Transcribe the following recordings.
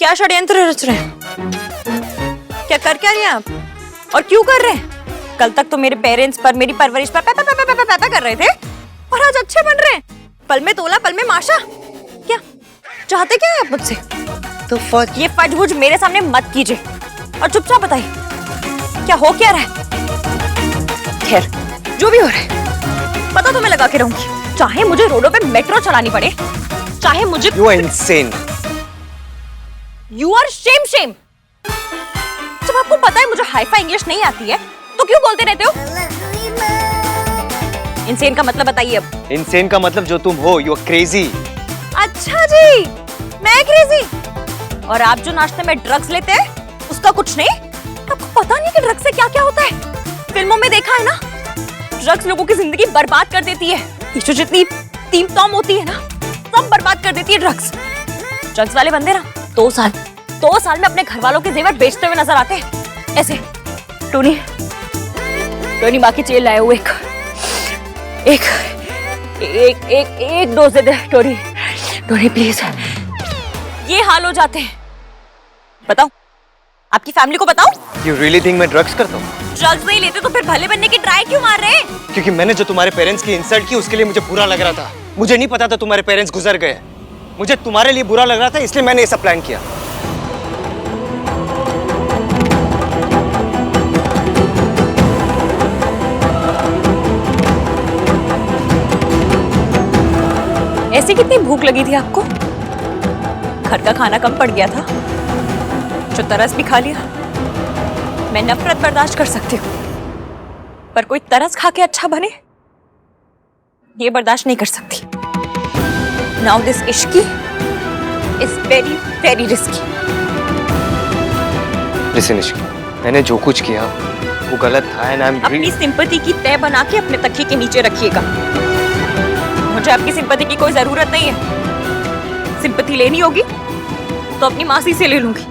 क्या षड्यंत्र रच रहे हैं? क्या कर क्या रहे हैं आप और क्यों कर रहे हैं? कल तक तो मेरे पेरेंट्स पर, मेरी परवरिश पर पैपा कर रहे थे और आज अच्छे बन रहे हैं। पल में तोला पल में माशा। क्या चाहते क्या है आप मुझसे? तो फज ये फजबुज मेरे सामने मत कीजिए और चुपचाप बताइए क्या हो क्या रहा है। खैर जो भी हो रहा है पता तो मैं लगा के रहूंगी, चाहे मुझे रोडों पे मेट्रो चलानी पड़े, चाहे मुझे। You are insane. You are shame. जब आपको पता है मुझे हाई-फाई इंग्लिश नहीं आती है तो क्यों बोलते रहते हो? इंसेन का मतलब बताइए अब। इंसेन का मतलब जो तुम हो, you are crazy. अच्छा जी, मैं क्रेजी। और आप जो नाश्ते में ड्रग्स लेते हैं उसका कुछ नहीं? आपको पता नहीं कि ड्रग्स से क्या क्या होता है? फिल्मों में देखा है ना, ड्रग्स लोगों की जिंदगी बर्बाद कर देती है। ये जो जितनी टीम टॉम होती है ना, सब बर्बाद कर देती है ड्रग्स। ड्रग्स वाले बंदे ना 2 साल में अपने घर वालों के जेवर बेचते हुए नजर आते हैं। ऐसे टोनी बाकी चेल लाए हुए एक dose they they Tony please. ये हाल हो जाते हैं। बताओ आपकी फैमिली को बताओ। You really think मैं ड्रग्स करता हूँ? ड्रग्स नहीं लेते तो फिर भले बनने की ट्राई क्यों मार रहे हैं? क्योंकि मैंने जो तुम्हारे पेरेंट्स की इंसल्ट की उसके लिए मुझे बुरा लग रहा था। मुझे नहीं पता था तुम्हारे पेरेंट्स गुजर गए। मुझे तुम्हारे लिए बुरा लग रहा था इसलिए मैंने ये सब प्लान किया। ऐसी कितनी भूख लगी थी आपको? घर का खाना कम पड़ गया था, जो तरस भी खा लिया। मैं नफरत बर्दाश्त कर सकती हूँ, पर कोई तरस खा के अच्छा बने ये बर्दाश्त नहीं कर सकती। Now this Ishki is very very risky. Listen Ishki, मैंने जो कुछ किया वो गलत था एंड आई एम अपनी सिंपैथी की तह बना के अपने तकिए के नीचे रखिएगा। मुझे आपकी सिंपैथी की कोई जरूरत नहीं है। सिंपैथी लेनी होगी तो अपनी मासी से ले लूंगी,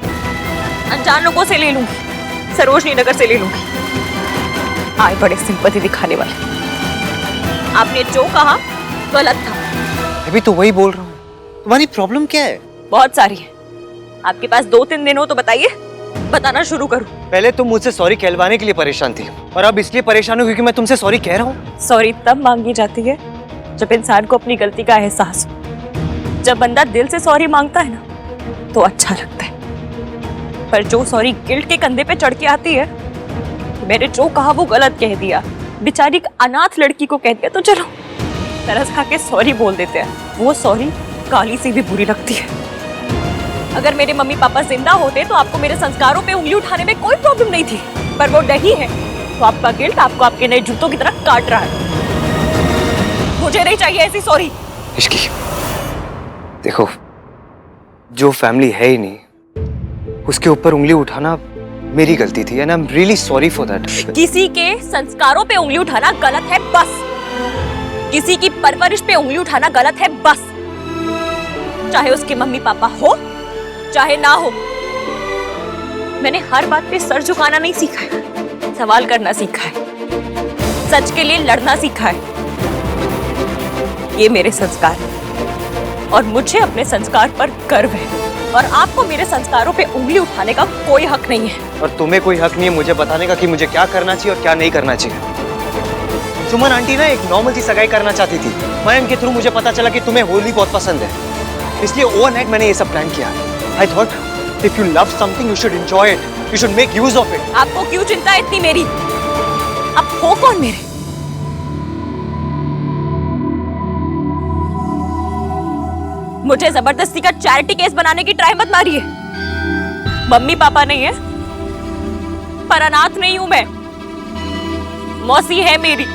अनजान लोगों से ले लूंगी, सरोजनी नगर से ले लूंगी। आए बड़े सिंपैथी दिखाने वाले। आपने जो कहा गलत था। अभी तो वही बोल रहा हूँ। तुम्हारी प्रॉब्लम क्या है? बहुत सारी है। आपके पास 2-3 दिन हो तो बताइए, बताना शुरू करूं। पहले तुम मुझसे सॉरी कहलवाने के लिए परेशान थी और अब इसलिए परेशान हो क्योंकि मैं तुमसे सॉरी कह रहा हूँ। सॉरी तब मांगी जाती है जब इंसान को अपनी गलती का एहसास हो। जब बंदा दिल से सॉरी मांगता है ना तो अच्छा लगता है, पर जो सॉरी गिल्ट के कंधे पे चढ़ के आती है, मैंने जो कहा वो गलत कह दिया, बेचारी अनाथ लड़की को कह दिया, तो चलो तरस खा के सॉरी बोल देते हैं। वो सॉरी काली से भी बुरी लगती है। अगर मेरे मम्मी पापा जिंदा होते तो आपको मेरे संस्कारों पे उंगली उठाने में कोई प्रॉब्लम नहीं थी, पर वो नहीं है तो आपका गिल्ट आपको आपके नए जूतों की तरह काट रहा है। मुझे नहीं चाहिए ऐसी सॉरी। इश्की, देखो जो फैमिली है ही नहीं उसके ऊपर उंगली उठाना मेरी गलती थी and I am really sorry for that. किसी के संस्कारों पे उंगली उठाना गलत है बस। किसी की परवरिश पे उंगली उठाना गलत है बस। चाहे उसके मम्मी पापा हो चाहे ना हो। मैंने हर बात पे सर झुकाना नहीं सीखा है, सवाल करना सीखा है, सच के लिए लड़ना सीखा है। ये मेरे संस्कार हैं और मुझे अपने संस्कार पर गर्व है और आपको मेरे संस्कारों पे उंगली उठाने का कोई हक नहीं है। और तुम्हें कोई हक नहीं है मुझे बताने का कि मुझे क्या करना चाहिए और क्या नहीं करना चाहिए। सुमन आंटी ना एक नॉर्मल सी सगाई करना चाहती थी। मैम के थ्रू मुझे पता चला कि तुम्हें होली बहुत पसंद है, इसलिए ओवरनाइट मैंने ये सब प्लान किया। I thought if you love something you should enjoy it, you should make use of it. आपको क्यों चिंता है इतनी मेरी? आप हो कौन मेरे? मुझे जबरदस्ती का चैरिटी केस बनाने की ट्राई मत मारिए। मम्मी पापा नहीं है, पर अनाथ नहीं हूं मैं। मौसी है मेरी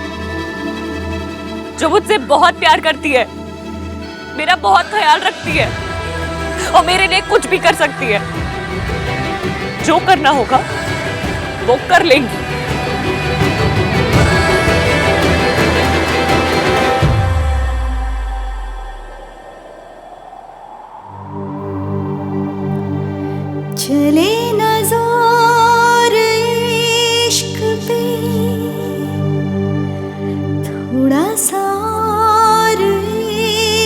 जो मुझसे बहुत प्यार करती है, मेरा बहुत ख्याल रखती है और मेरे लिए कुछ भी कर सकती है। जो करना होगा वो कर लेंगी। चले नज़ार इश्क पे थोड़ा सा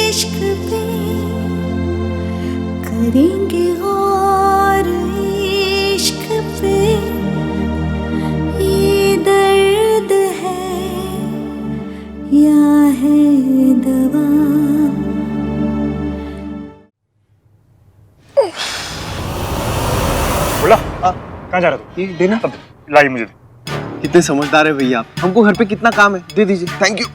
इश्क पे करेंगे गौर। कहाँ जा रहा तू? ये देना। अब लाई मुझे दे। कितने समझदार है भैया आप। हमको घर पे कितना काम है, दे दीजिए। Thank you.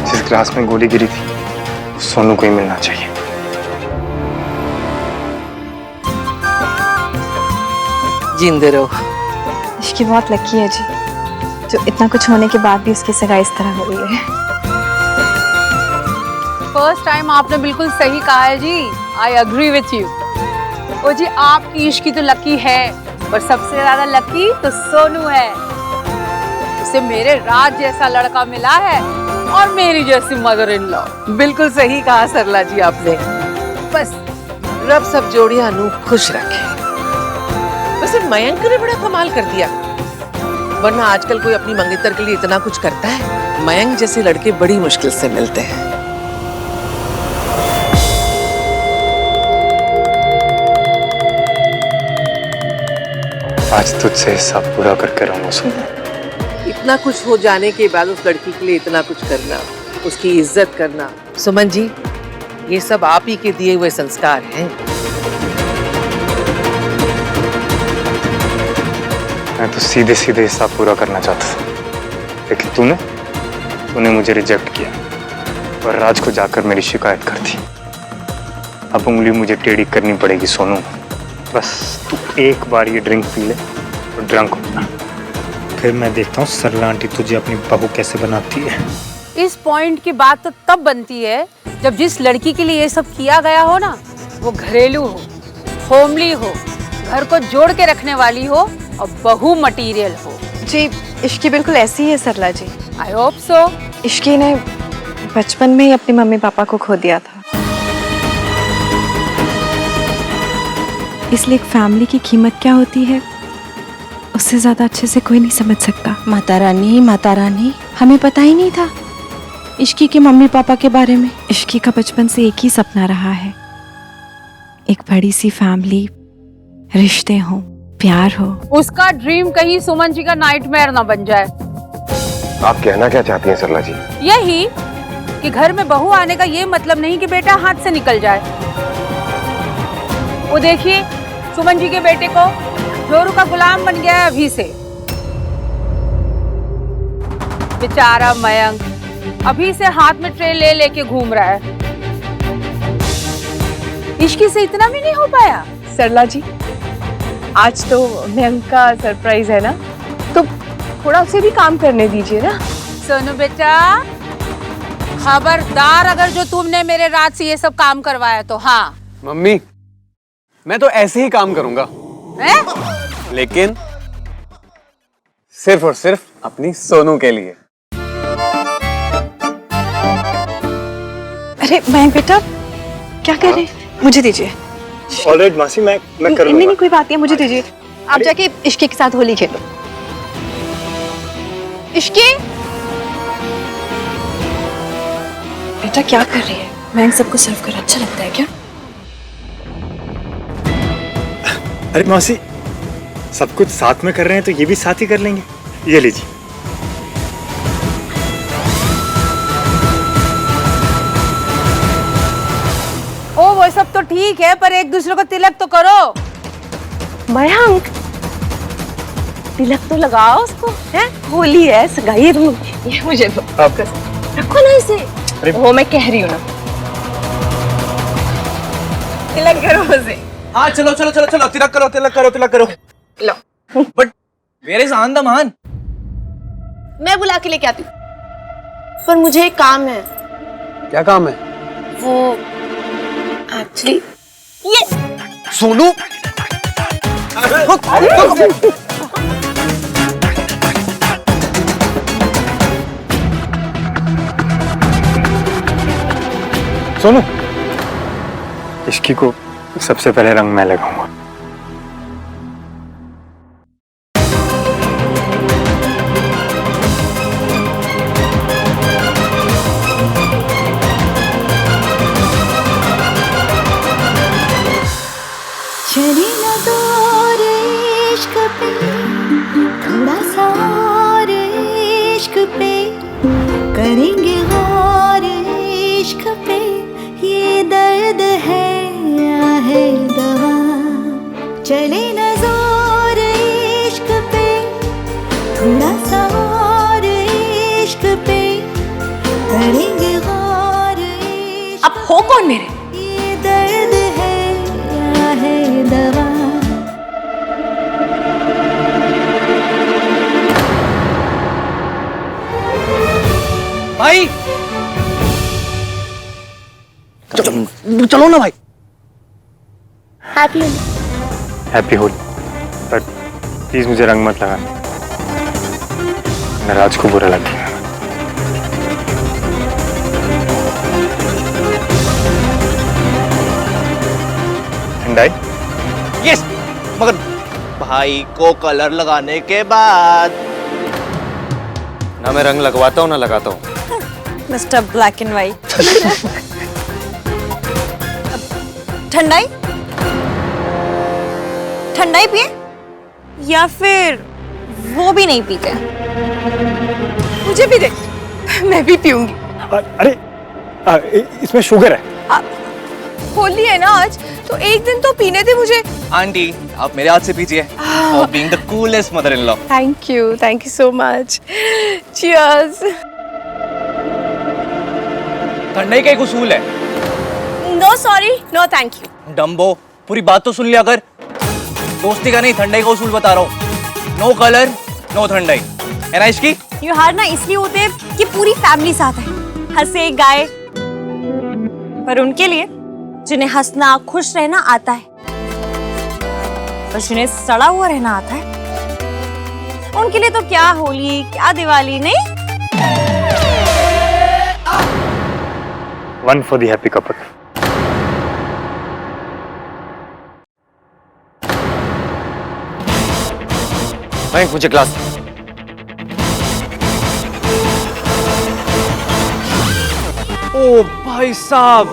जिस ग्लास में गोली गिरी थी वो सोनू को ही मिलना चाहिए। जिंदे रहो। इसकी बहुत लकी है जी, जो इतना कुछ होने के बाद भी उसकी सगाई इस तरह हो रही है। फर्स्ट टाइम आपने बिल्कुल सही कहा है जी। I agree with you. ओ जी, आपकी इश्की तो लकी है, पर सबसे ज्यादा लकी तो सोनू है। उसे मेरे राज जैसा लड़का मिला है और मेरी जैसी मदर इन लॉ। बिल्कुल सही कहा सरला जी आपने। बस रब सब जोड़ियां नू खुश रखे। वैसे मयंक ने बड़ा कमाल कर दिया, वरना आजकल कोई अपनी मंगेतर के लिए इतना कुछ करता है? मयंक जैसे लड़के बड़ी मुश्किल से मिलते हैं। आज तुझसे हिसाब पूरा करके रहूंगा सोनू। इतना कुछ हो जाने के बाद उस लड़की के लिए इतना कुछ करना, उसकी इज्जत करना, सुमन जी ये सब आप ही के दिए हुए संस्कार हैं। मैं तो सीधे सीधे हिसाब पूरा करना चाहता था, लेकिन तूने मुझे रिजेक्ट किया और राज को जाकर मेरी शिकायत कर दी। अब उंगली मुझे टेढ़ी करनी पड़ेगी सोनू। बस तू एक बार ये ड्रिंक पी ले और ड्रंक होना, फिर मैं देखता हूँ सरला आंटी तुझे अपनी बहू कैसे बनाती है। इस पॉइंट की बात तो तब बनती है जब जिस लड़की के लिए ये सब किया गया हो ना, वो घरेलू हो, होमली हो, घर को जोड़ के रखने वाली हो और बहू मटीरियल हो। जी इश्की बिल्कुल ऐसी ही है सरला जी। I hope so. इश्की ने बचपन में ही अपने मम्मी पापा को खो दिया था, इसलिए एक फैमिली की कीमत क्या होती है उससे ज्यादा अच्छे से कोई नहीं समझ सकता। माता रानी, हमें पता ही नहीं था इश्की के मम्मी पापा के बारे में। इश्की का बचपन से एक ही सपना रहा है, एक बड़ी सी फैमिली, रिश्ते हो, प्यार हो। उसका ड्रीम कहीं सुमन जी का नाइटमेयर ना बन जाए। आप कहना क्या चाहती हैं सरला जी? यही कि घर में बहू आने का ये मतलब नहीं कि बेटा हाथ से निकल जाए। वो देखिए सुमन जी के बेटे को जोरू का गुलाम बन गया है अभी से। बेचारा मयंक अभी से हाथ में ट्रे ले लेके घूम रहा है। इश्की से इतना भी नहीं हो पाया। सरला जी, आज तो मयंक का सरप्राइज है ना, तो थोड़ा उसे भी काम करने दीजिए ना। सोनू बेटा, खबरदार अगर जो तुमने मेरे राज से ये सब काम करवाया तो। हाँ मम्मी, मैं तो ऐसे ही काम करूंगा, लेकिन सिर्फ और सिर्फ अपनी सोनू के लिए। अरे मैं बेटा क्या कर रहे हैं? मुझे दीजिए। ऑलराइट मासी, मैं कर लूंगा। नहीं कोई बात नहीं, मुझे दीजिए। आप जाके इश्की के साथ होली खेलो। इश्की बेटा क्या कर रही है? मैं सबको सर्व कर, अच्छा लगता है क्या? अरे मौसी, सब कुछ साथ में कर रहे हैं तो ये भी साथ ही कर लेंगे। ये लीजिए। ओ वो सब तो ठीक है, पर एक दूसरे को तिलक तो करो। मयंक, तिलक तो लगाओ उसको, है? होली है, सगाई है। तुम ये मुझे दो, रखो ना इसे। वो मैं कह रही हूँ ना, तिलक करो उसे। हाँ चलो चलो चलो चलो, तिलक करो तिलक करो तिलक करो। लो। But where is Andaman? मैं बुला के लेके आती हूँ, पर मुझे एक काम है। क्या काम है? वो एक्चुअली ये सोनू, सोनू, इश्की को सबसे पहले रंग मैं लगाऊंगा। चले ना दूर इश्क पे, थोड़ा सा और इश्क पे, करेंगे गौर इश्क पे, ये दर्द है या है दवा। चले न जोर इश्क पे, थोड़ा सा और इश्क पे, करेंगे गौर इश्क। अब हो कौन मेरे? ये दर्द है या है दवा? भाई चलो ना भाई। हैप्पी होली। पर प्लीज मुझे रंग मत लगाना, मैं राज को बुरा लगेगा। ठंडाई? यस, मगर भाई को कलर लगाने के बाद ना मैं रंग लगवाता हूँ ना लगाता हूँ। Mister black and white. ठंडाई? ठंडाई पिए या फिर वो भी नहीं पीते? मुझे भी दे, मैं भी पीऊंगी। अरे इसमें शुगर है। होली है ना आज, तो एक दिन तो पीने दे मुझे। आंटी आप मेरे हाथ से पीजिए। For being the coolest mother in law. Thank you so much. Cheers. ठंडाई का एक उसूल है। No sorry no thank you. Dumbo पूरी बात तो सुन लिया कर। दोस्ती का नहीं ठंडाई का उसूल बता रहा हूँ। नो कलर नो ठंडाई है ना इसकी। ये हार ना इसलिए होते हैं कि पूरी फैमिली साथ है, हंसे गाए। पर उनके लिए जिन्हें हंसना खुश रहना आता है और जिन्हें सड़ा हुआ रहना आता है, उनके लिए तो क्या होली क्या दिवाली नहीं। One for the happy couple. Mayank मुझे ग्लास। ओ भाई साहब,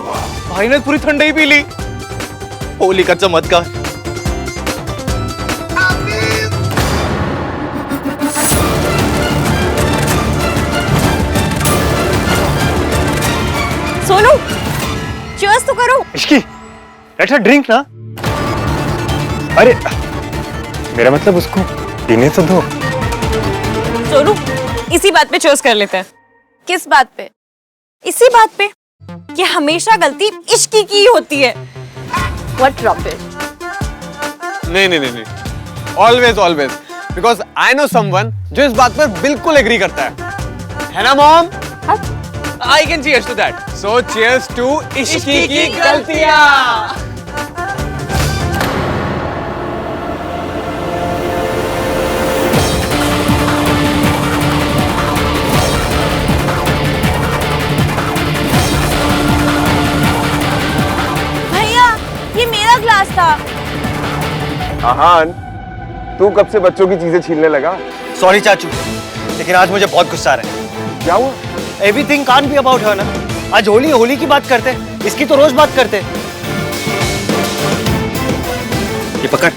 भाई ने पूरी ठंडाई पी ली। होली का चमत्कार। सोनू चीयर्स तो करो। इश्की, लेट्स ड्रिंक ना। अरे मेरा मतलब उसको पीने तो दो। सोनू इसी बात पे चीयर्स कर लेते हैं। किस बात पे? इसी बात पे कि हमेशा गलती इश्की की होती है। What rubbish? नहीं always always, because I know someone जो इस बात पर बिल्कुल एग्री करता है ना mom? I can cheers to that. So cheers to इश्की की गलतियां। भैया ये मेरा ग्लास था। आहान, तू कब से बच्चों की चीजें छीनने लगा? सॉरी चाचू, लेकिन आज मुझे बहुत गुस्सा आ रहा है। क्या हुआ? Everything can't be about her ना। आज होली की बात करते हैं, इसकी तो रोज बात करते हैं। ये पकड़।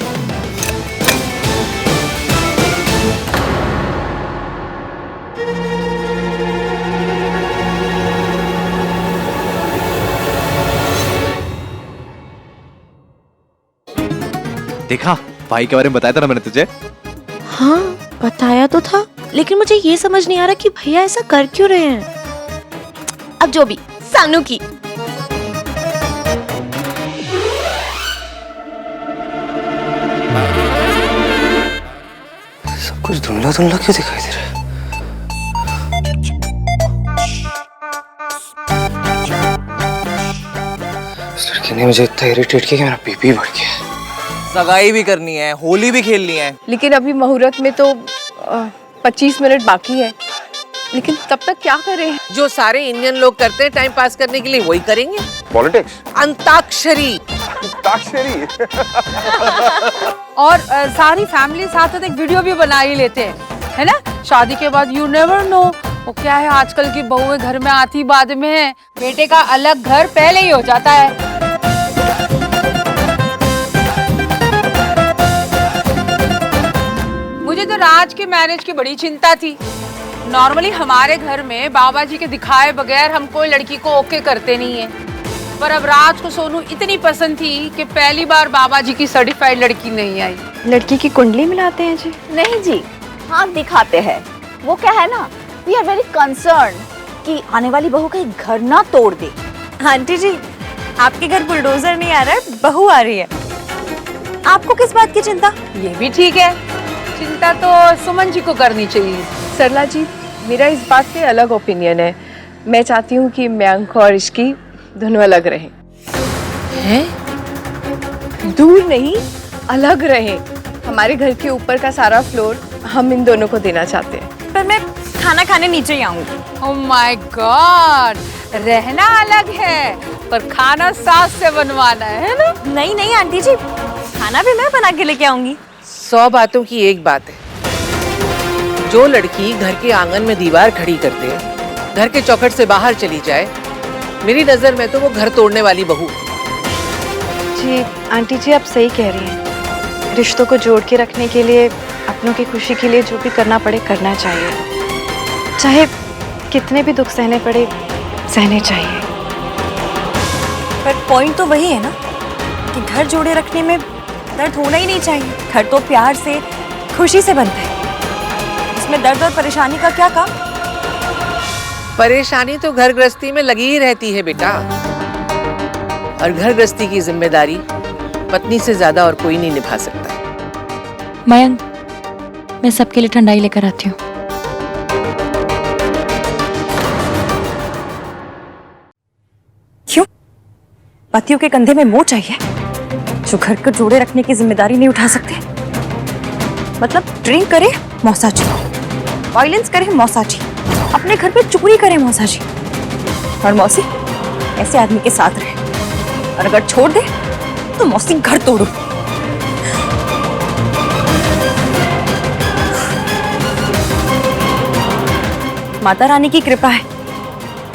देखा, भाई के बारे में बताया था ना मैंने तुझे। हाँ बताया तो था, लेकिन मुझे ये समझ नहीं आ रहा कि भैया ऐसा कर क्यों रहे हैं। अब जो भी सानू की। सब कुछ धुंधला धुंधला क्यों दिखाई दे रहा है? इस लड़की ने मुझे इतना इरिटेट किया कि मेरा बीपी बढ़ गया। सगाई भी करनी है, होली भी खेलनी है। लेकिन अभी मुहूर्त में तो 25 मिनट बाकी है। लेकिन तब तक क्या करें? जो सारे इंडियन लोग करते हैं टाइम पास करने के लिए वही करेंगे। पॉलिटिक्स? अंताक्षरी। अंताक्षरी। और सारी फैमिली साथ साथ एक वीडियो भी बना ही लेते हैं, है ना? शादी के बाद यू नेवर नो, वो क्या है आजकल की बहुएं घर में आती बाद में है। बेटे का अलग घर पहले ही हो जाता है। मुझे तो राज के मैरिज की बड़ी चिंता थी। नॉर्मली हमारे घर में बाबा जी के दिखाए बगैर हम कोई लड़की को ओके करते नहीं है। पर अब राज को सोनू इतनी पसंद थी कि पहली बार बाबा जी की सर्टिफाइड लड़की नहीं आई। लड़की की कुंडली मिलाते हैं जी? नहीं जी, हाँ दिखाते हैं। वो क्या है ना, वी आर वेरी कंसर्न कि आने वाली बहू कहीं घर ना तोड़ दे। आंटी जी, आपके घर बुलडोजर नहीं आ रहा है, बहू आ रही है। आपको किस बात की चिंता? ये भी ठीक है, चिंता तो सुमन जी को करनी चाहिए। सरला जी, मेरा इस बात पे अलग ओपिनियन है। मैं चाहती हूँ कि मयंक और इश्की दोनों अलग रहें। हैं? दूर नहीं, अलग रहें। हमारे घर के ऊपर का सारा फ्लोर हम इन दोनों को देना चाहते हैं। पर मैं खाना खाने नीचे ही आऊंगी। ओह माय गॉड, रहना अलग है पर खाना सास से बनवाना है ना? नहीं नहीं आंटी जी, खाना भी मैं बना के लेके आऊंगी। 100 बातों की एक बात है, जो लड़की घर के आंगन में दीवार खड़ी कर दे, घर के चौखट से बाहर चली जाए, मेरी नजर में तो वो घर तोड़ने वाली बहू। जी आंटी जी, आप सही कह रही हैं। रिश्तों को जोड़ के रखने के लिए, अपनों की खुशी के लिए जो भी करना पड़े करना चाहिए, चाहे कितने भी दुख सहने पड़े सहने चाहिए। पर पॉइंट तो वही है ना कि घर जोड़े रखने में दर्द होना ही नहीं चाहिए। घर तो प्यार से, खुशी से बनता है, इसमें दर्द और परेशानी का क्या काम? परेशानी तो घर गृहस्थी में लगी ही रहती है बेटा, और घर गृहस्थी की जिम्मेदारी पत्नी से ज्यादा और कोई नहीं निभा सकता। मयंक, मैं सबके लिए ठंडाई लेकर आती हूँ। क्यों? पतियों के कंधे में मोह चाहिए जो घर को जोड़े रखने की जिम्मेदारी नहीं उठा सकते? मतलब ड्रिंक करे मौसा जी, वायलेंस करे मौसा जी, अपने घर पे चोरी करे मौसा जी, और मौसी ऐसे आदमी के साथ रहे, और अगर छोड़ दे तो मौसी घर तोड़ो। माता रानी की कृपा है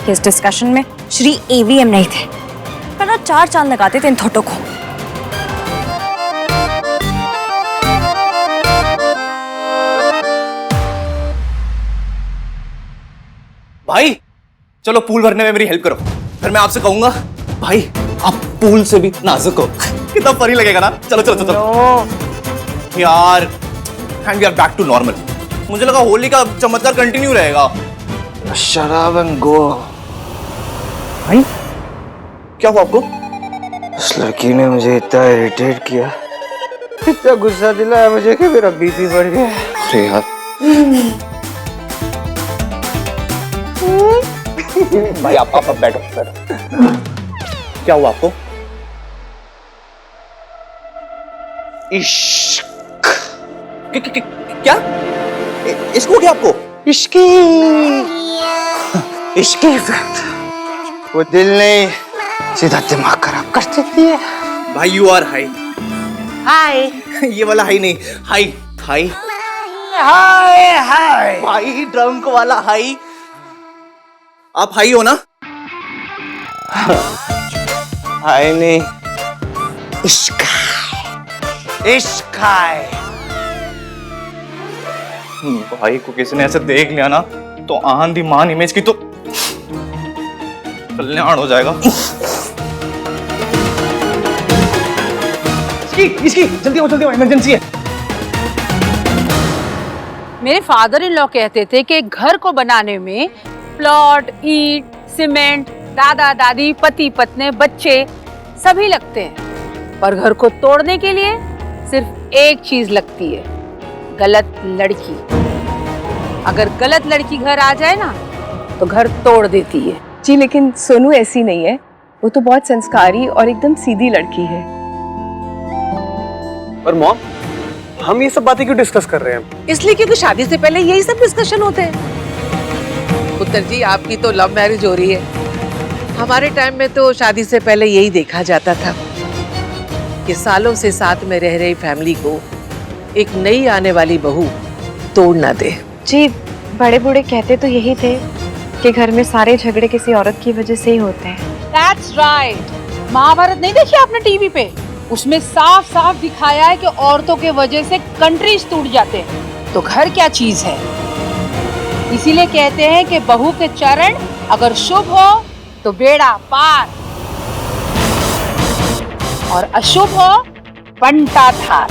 कि इस डिस्कशन में श्री एवीएम नहीं थे, वरना 4 चांद लगाते थे इन थोटों को। भाई चलो पूल भरने में मेरी हेल्प करो, फिर मैं आपसे कहूंगा भाई आप पूल से भी नाजुक हो। कितना फनी लगेगा ना। चलो चलो चलो, चलो। यार and we are back to normal. मुझे लगा होली का चमत्कार कंटिन्यू रहेगा। शराब एंड गो। भाई क्या हुआ आपको? उस लड़की ने मुझे इतना इरिटेट किया, इतना गुस्सा दिलाया मुझे कि मेरा बीपी बढ़ गया। अरे यार भाई आप बैठो बैठो। क्या हुआ आपको? इश्क। क्या इश्क हो गया आपको? इश्की इश्की वो दिल नहीं सीधा दिमाग खराब कर देती है। भाई यू आर हाई। हाय ये वाला हाई नहीं, हाई हाई हाय हाय भाई, ड्रंक वाला हाई। आप हाई हो ना? हाई नहीं, इश्क इश्क है। भाई को किसी ने ऐसे देख लिया ना तो आंधी मान इमेज की तो कल्याण हो जाएगा। इसकी जल्दी आओ इमरजेंसी है। मेरे फादर इन लॉ कहते थे कि घर को बनाने में प्लॉट, ईंट, सीमेंट, दादा दादी, पति पत्नी, बच्चे सभी लगते हैं, पर घर को तोड़ने के लिए सिर्फ एक चीज लगती है, गलत लड़की। अगर गलत लड़की घर आ जाए ना तो घर तोड़ देती है। जी लेकिन सोनू ऐसी नहीं है, वो तो बहुत संस्कारी और एकदम सीधी लड़की है। पर मॉम, हम ये सब बातें क्यों डिस्कस कर रहे हैं? इसलिए क्योंकि शादी से पहले यही सब डिस्कशन होते हैं। पुत्र जी आपकी तो लव मैरिज हो रही है, हमारे टाइम में तो शादी से पहले यही देखा जाता था कि सालों से साथ में रह रही फैमिली को एक नई आने वाली बहू तोड़ ना दे। जी बड़े बूढ़े कहते तो यही थे कि घर में सारे झगड़े किसी औरत की वजह से ही होते हैं। That's right। महाभारत नहीं देखी आपने टीवी पे? उसमें साफ साफ दिखाया है कि औरतों के वजह से कंट्रीज टूट जाते हैं, तो घर क्या चीज है। इसीलिए कहते हैं कि बहू के चरण अगर शुभ हो तो बेड़ा पार। और अशुभ हो बंटा थार।